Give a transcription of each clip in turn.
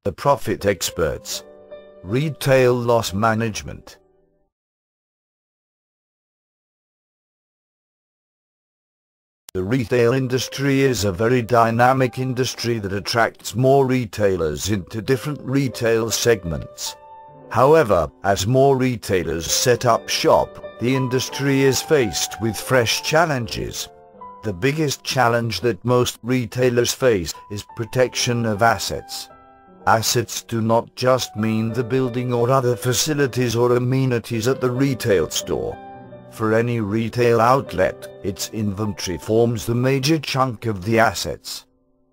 The profit experts. Retail loss management. The retail industry is a very dynamic industry that attracts more retailers into different retail segments. However, as more retailers set up shop, the industry is faced with fresh challenges. The biggest challenge that most retailers face is protection of assets. Assets do not just mean the building or other facilities or amenities at the retail store. For any retail outlet, its inventory forms the major chunk of the assets.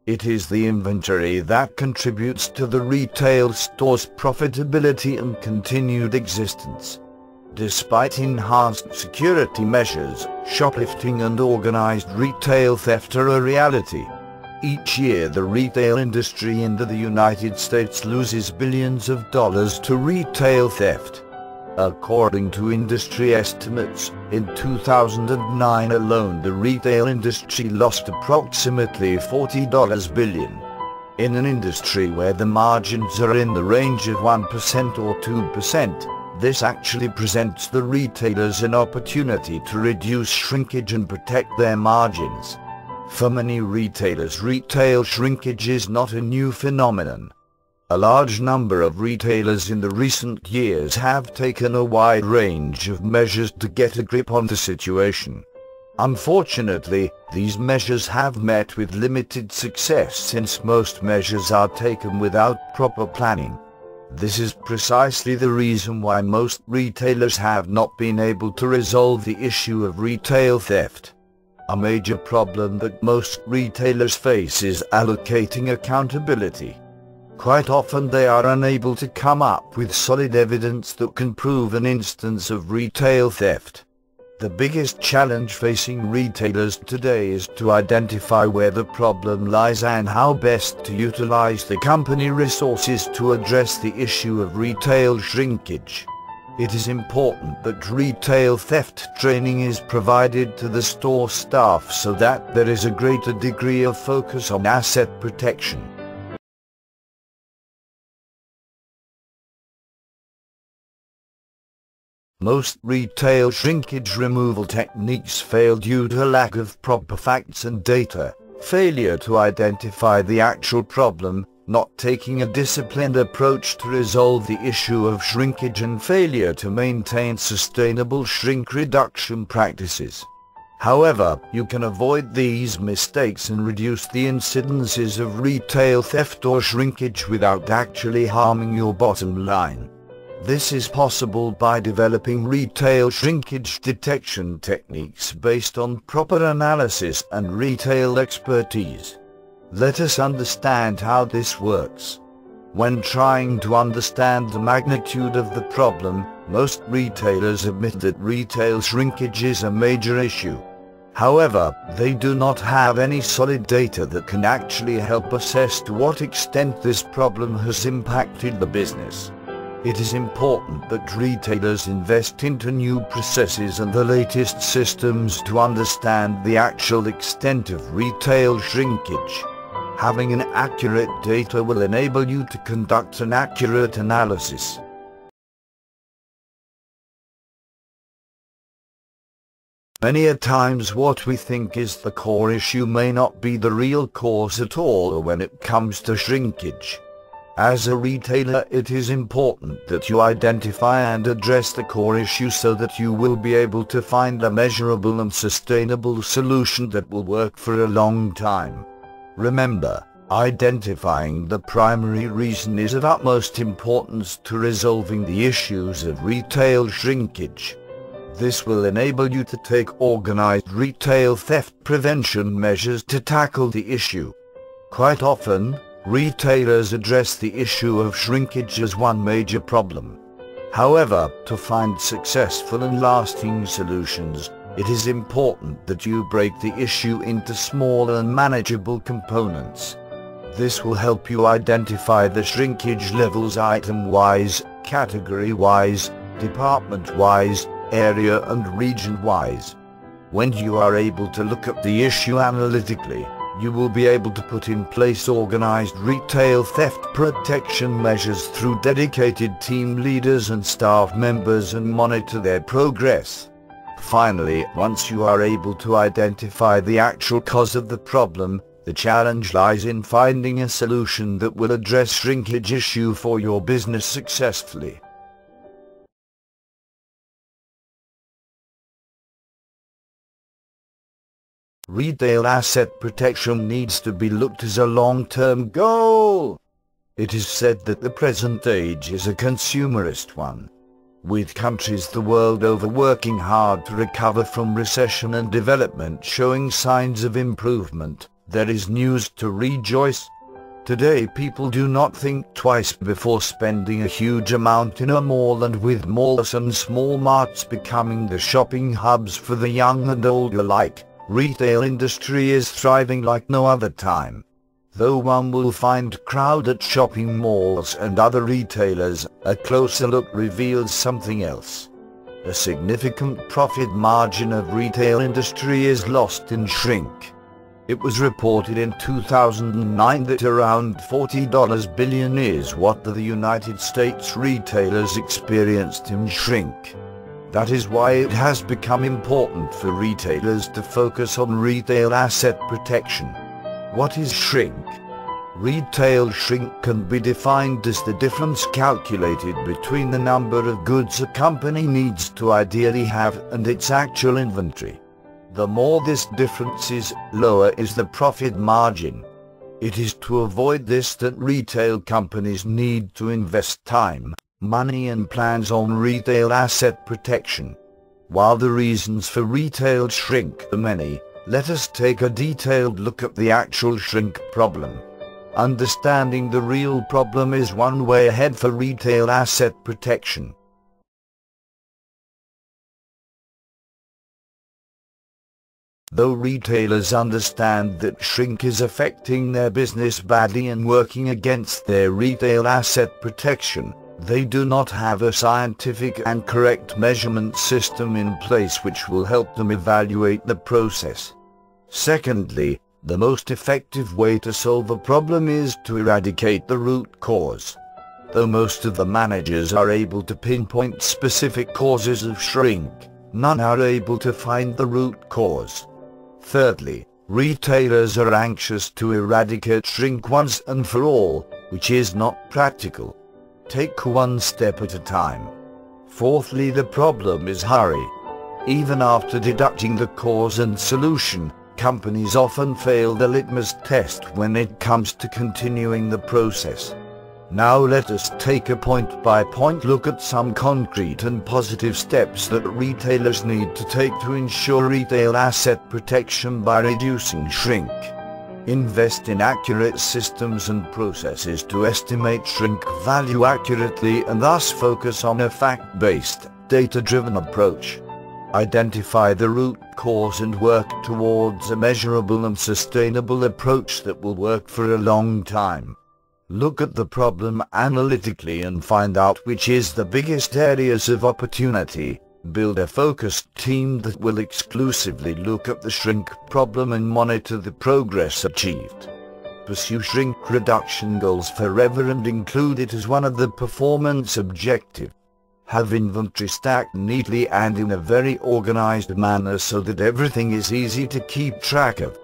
It is the inventory that contributes to the retail store's profitability and continued existence. Despite enhanced security measures, shoplifting and organized retail theft are a reality. Each year the retail industry in the United States loses billions of dollars to retail theft. According to industry estimates, in 2009 alone the retail industry lost approximately $40 billion. In an industry where the margins are in the range of 1% or 2%, this actually presents the retailers an opportunity to reduce shrinkage and protect their margins. For many retailers, retail shrinkage is not a new phenomenon. A large number of retailers in the recent years have taken a wide range of measures to get a grip on the situation. Unfortunately, these measures have met with limited success since most measures are taken without proper planning. This is precisely the reason why most retailers have not been able to resolve the issue of retail theft. A major problem that most retailers face is allocating accountability. Quite often they are unable to come up with solid evidence that can prove an instance of retail theft. The biggest challenge facing retailers today is to identify where the problem lies and how best to utilize the company resources to address the issue of retail shrinkage. It is important that retail theft training is provided to the store staff so that there is a greater degree of focus on asset protection. Most retail shrinkage removal techniques fail due to a lack of proper facts and data, failure to identify the actual problem, not taking a disciplined approach to resolve the issue of shrinkage, and failure to maintain sustainable shrink reduction practices. However, you can avoid these mistakes and reduce the incidences of retail theft or shrinkage without actually harming your bottom line. This is possible by developing retail shrinkage detection techniques based on proper analysis and retail expertise. Let us understand how this works. When trying to understand the magnitude of the problem, most retailers admit that retail shrinkage is a major issue. However, they do not have any solid data that can actually help assess to what extent this problem has impacted the business. It is important that retailers invest into new processes and the latest systems to understand the actual extent of retail shrinkage. Having an accurate data will enable you to conduct an accurate analysis. Many a times what we think is the core issue may not be the real cause at all when it comes to shrinkage. As a retailer, it is important that you identify and address the core issue so that you will be able to find a measurable and sustainable solution that will work for a long time. Remember, identifying the primary reason is of utmost importance to resolving the issues of retail shrinkage. This will enable you to take organized retail theft prevention measures to tackle the issue. Quite often, retailers address the issue of shrinkage as one major problem. However, to find successful and lasting solutions, it is important that you break the issue into small and manageable components. This will help you identify the shrinkage levels item-wise, category-wise, department-wise, area and region-wise. When you are able to look at the issue analytically, You will be able to put in place organized retail theft protection measures through dedicated team leaders and staff members and monitor their progress. Finally, once you are able to identify the actual cause of the problem, the challenge lies in finding a solution that will address shrinkage issue for your business successfully. Retail asset protection needs to be looked as a long-term goal. It is said that the present age is a consumerist one, with countries the world over working hard to recover from recession and development showing signs of improvement. There is news to rejoice. Today people do not think twice before spending a huge amount in a mall, and with malls and small marts becoming the shopping hubs for the young and old alike, retail industry is thriving like no other time. Though one will find crowded shopping malls and other retailers, a closer look reveals something else. A significant profit margin of retail industry is lost in shrink. It was reported in 2009 that around $40 billion is what the United States retailers experienced in shrink. That is why it has become important for retailers to focus on retail asset protection. What is shrink? Retail shrink can be defined as the difference calculated between the number of goods a company needs to ideally have and its actual inventory. The more this difference is, lower is the profit margin. It is to avoid this that retail companies need to invest time, money and plans on retail asset protection. While the reasons for retail shrink are many, let us take a detailed look at the actual shrink problem. Understanding the real problem is one way ahead for retail asset protection. Though retailers understand that shrink is affecting their business badly and working against their retail asset protection, they do not have a scientific and correct measurement system in place which will help them evaluate the process. Secondly, the most effective way to solve a problem is to eradicate the root cause. Though most of the managers are able to pinpoint specific causes of shrink, none are able to find the root cause. Thirdly, retailers are anxious to eradicate shrink once and for all, which is not practical. Take one step at a time. Fourthly, the problem is hurry. Even after deducting the cause and solution, companies often fail the litmus test when it comes to continuing the process. Now let us take a point-by-point look at some concrete and positive steps that retailers need to take to ensure retail asset protection by reducing shrink. Invest in accurate systems and processes to estimate shrink value accurately and thus focus on a fact-based, data-driven approach. Identify the root cause and work towards a measurable and sustainable approach that will work for a long time. Look at the problem analytically and find out which is the biggest areas of opportunity. Build a focused team that will exclusively look at the shrink problem and monitor the progress achieved. Pursue shrink reduction goals forever and include it as one of the performance objectives. Have inventory stacked neatly and in a very organized manner so that everything is easy to keep track of.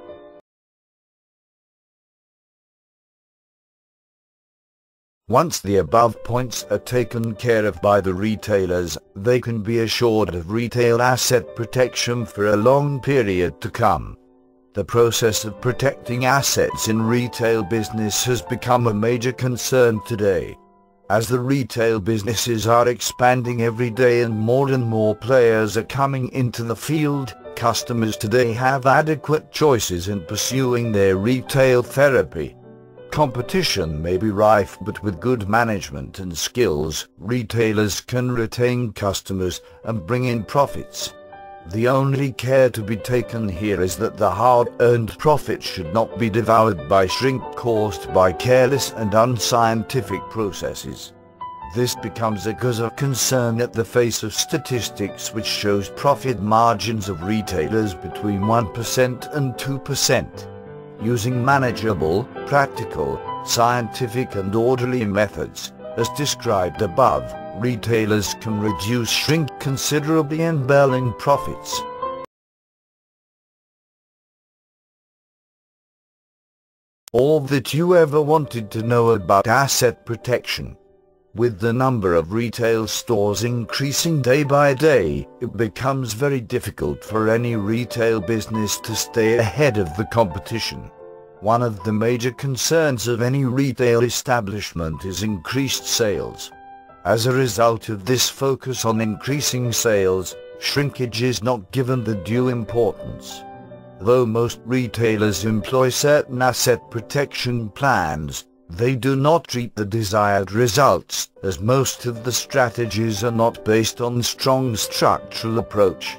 Once the above points are taken care of by the retailers, they can be assured of retail asset protection for a long period to come. The process of protecting assets in retail business has become a major concern today. As the retail businesses are expanding every day and more players are coming into the field, customers today have adequate choices in pursuing their retail therapy. Competition may be rife, but with good management and skills, retailers can retain customers and bring in profits. The only care to be taken here is that the hard-earned profit should not be devoured by shrink caused by careless and unscientific processes. This becomes a cause of concern at the face of statistics which shows profit margins of retailers between 1% and 2%. Using manageable, practical, scientific and orderly methods, as described above, retailers can reduce shrink considerably and build in profits. All that you ever wanted to know about asset protection. With the number of retail stores increasing day by day, it becomes very difficult for any retail business to stay ahead of the competition. One of the major concerns of any retail establishment is increased sales. As a result of this focus on increasing sales, shrinkage is not given the due importance. Though most retailers employ certain asset protection plans, they do not reap the desired results, as most of the strategies are not based on strong structural approach.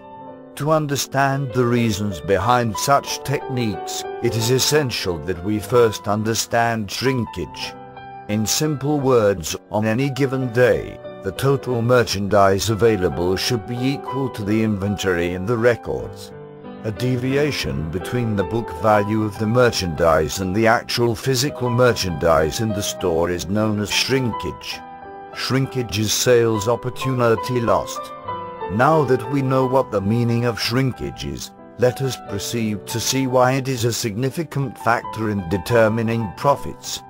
To understand the reasons behind such techniques, it is essential that we first understand shrinkage. In simple words, on any given day, the total merchandise available should be equal to the inventory in the records. A deviation between the book value of the merchandise and the actual physical merchandise in the store is known as shrinkage. Shrinkage is sales opportunity lost. Now that we know what the meaning of shrinkage is, let us proceed to see why it is a significant factor in determining profits.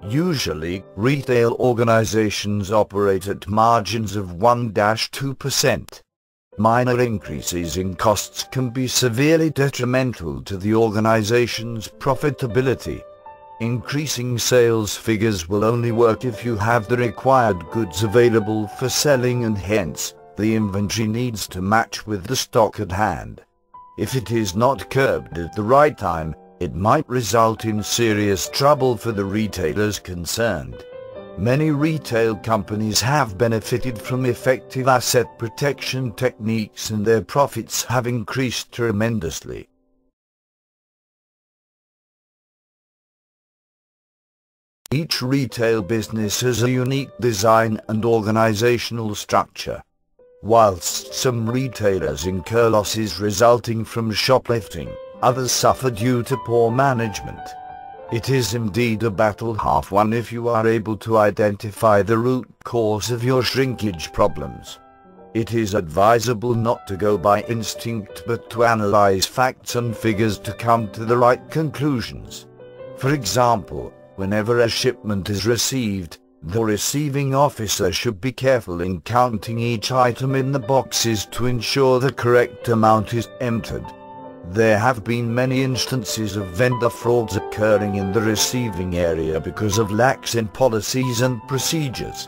Usually, retail organizations operate at margins of 1–2%. Minor increases in costs can be severely detrimental to the organization's profitability. Increasing sales figures will only work if you have the required goods available for selling, and hence, the inventory needs to match with the stock at hand. If it is not curbed at the right time, it might result in serious trouble for the retailers concerned. Many retail companies have benefited from effective asset protection techniques, and their profits have increased tremendously. Each retail business has a unique design and organizational structure. Whilst some retailers incur losses resulting from shoplifting, others suffer due to poor management. It is indeed a battle half won if you are able to identify the root cause of your shrinkage problems. It is advisable not to go by instinct but to analyze facts and figures to come to the right conclusions. For example, whenever a shipment is received, the receiving officer should be careful in counting each item in the boxes to ensure the correct amount is entered. There have been many instances of vendor frauds occurring in the receiving area because of lax in policies and procedures.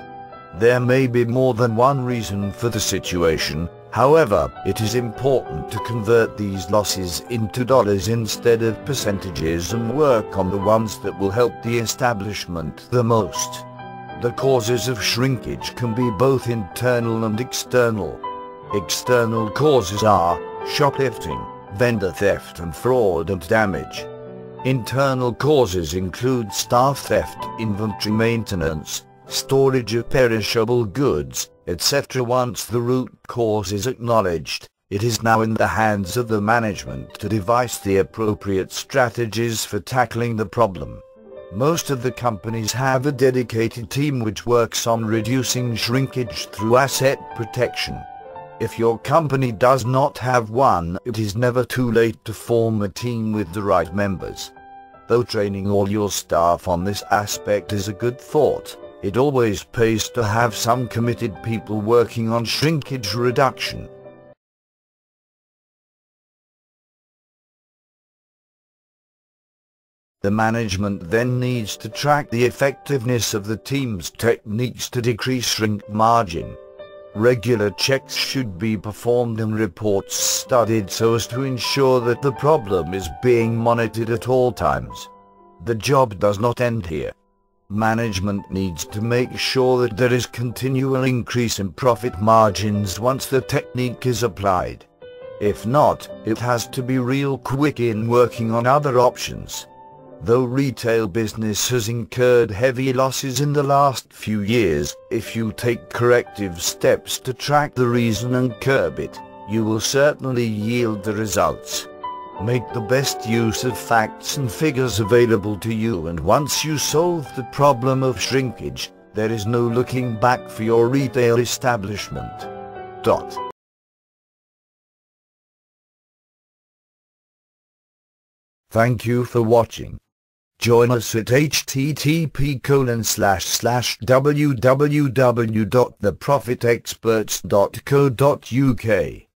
There may be more than one reason for the situation. However, it is important to convert these losses into dollars instead of percentages and work on the ones that will help the establishment the most. The causes of shrinkage can be both internal and external. External causes are shoplifting, vendor theft and fraud and damage. Internal causes include staff theft, inventory maintenance, storage of perishable goods, etc. Once the root cause is acknowledged, it is now in the hands of the management to devise the appropriate strategies for tackling the problem. Most of the companies have a dedicated team which works on reducing shrinkage through asset protection. If your company does not have one, it is never too late to form a team with the right members. Though training all your staff on this aspect is a good thought, it always pays to have some committed people working on shrinkage reduction. The management then needs to track the effectiveness of the team's techniques to decrease shrink margin. Regular checks should be performed and reports studied so as to ensure that the problem is being monitored at all times. The job does not end here. Management needs to make sure that there is continual increase in profit margins once the technique is applied. If not, it has to be real quick in working on other options. Though retail business has incurred heavy losses in the last few years, if you take corrective steps to track the reason and curb it, you will certainly yield the results. Make the best use of facts and figures available to you, and once you solve the problem of shrinkage, there is no looking back for your retail establishment. Thank you for watching. Join us at http://www.theprofitexperts.co.uk.